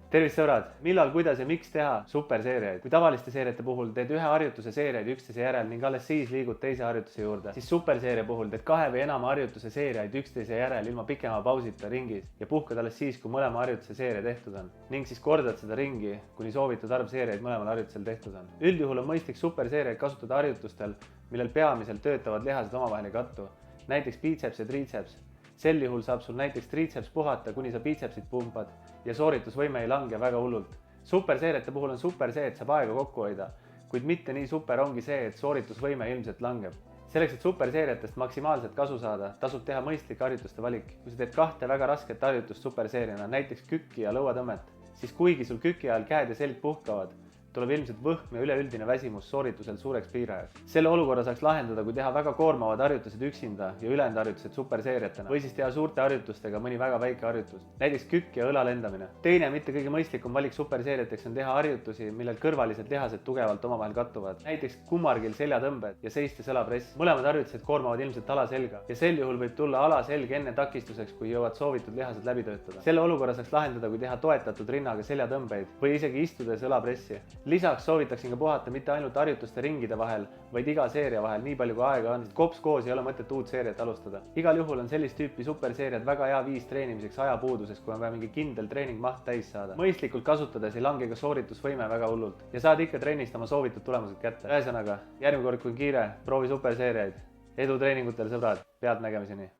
Tervist sõbrad, millal, kuidas ja miks teha superseeriaid? Kui tavaliste seeriate puhul teed ühe harjutuse seeriaid üksteise järel ning alles siis liigud teise harjutuse juurde, siis superseeria puhul teed 2 või enama harjutuse seeriaid üksteise järel ilma pikema pausita ringis ja puhkad alles siis, kui mõlema harjutuse seeria tehtud on. Ning siis kordad seda ringi, kuni soovitud arv seeriaid mõlemal harjutusel tehtud on. Üldjuhul on mõistlik superseeriaid kasutada harjutustel, millel peamiselt töötavad lihased omavahel ei kattu, näiteks biitseps ja triitseps. Sel juhul saab sul näiteks triitseps puhata, kuni sa biitsepsit pumpad ja sooritusvõime ei lange väga hullult. Superseeriate puhul on super see, et saab aega kokku hoida, kuid mitte nii super ongi see, et sooritusvõime ilmselt langeb. Selleks, et superseeriatest maksimaalselt kasu saada, tasub teha mõistlik harjutuste valik. Kui sa teed 2 väga rasket harjutust superseeriana, näiteks kükki ja lõuatõmmet, siis kuigi sul küki ajal käed ja selg puhkavad, tuleb ilmselt võhm ja üleüldine väsimus sooritusel suureks piirajaks. Selle olukorra saaks lahendada, kui teha väga koormavad harjutused üksinda ja ülejäänud harjutused superseeriatena või siis teha suurte harjutustega mõni väga väike harjutus, näiteks kükk ja õla lendamine. Teine mitte kõige mõistlikum valik superseeriateks on teha harjutusi, millel kõrvalised lihased tugevalt omavahel kattuvad, näiteks kummargil seljatõmbed ja seistes õlapress. Mõlemad harjutused koormavad ilmselt alaselga ja sel juhul võib tulla alaselg enne takistuseks, kui jõuavad soovitud lihased läbi töötada. Selle olukorra saaks lahendada, kui teha toetatud rinnaga seljatõmbeid või isegi istudes õlapressi. Lisaks soovitaksin ka puhata mitte ainult harjutuste ringide vahel, vaid iga seeria vahel nii palju kui aega on, sest kops koos ei ole mõtet uut seeriat alustada. Igal juhul on sellist tüüpi superseeriad väga hea viis treenimiseks ajapuuduses, kui on vaja mingi kindel treeningmaht täis saada. Mõistlikult kasutades ei lange ka sooritusvõime väga hullult ja saad ikka trennist oma soovitud tulemused kätte. Ühesõnaga, järgmine kord kui kiire, proovi superseeriaid. Edu treeningutel, sõbrad, pealtnägemiseni!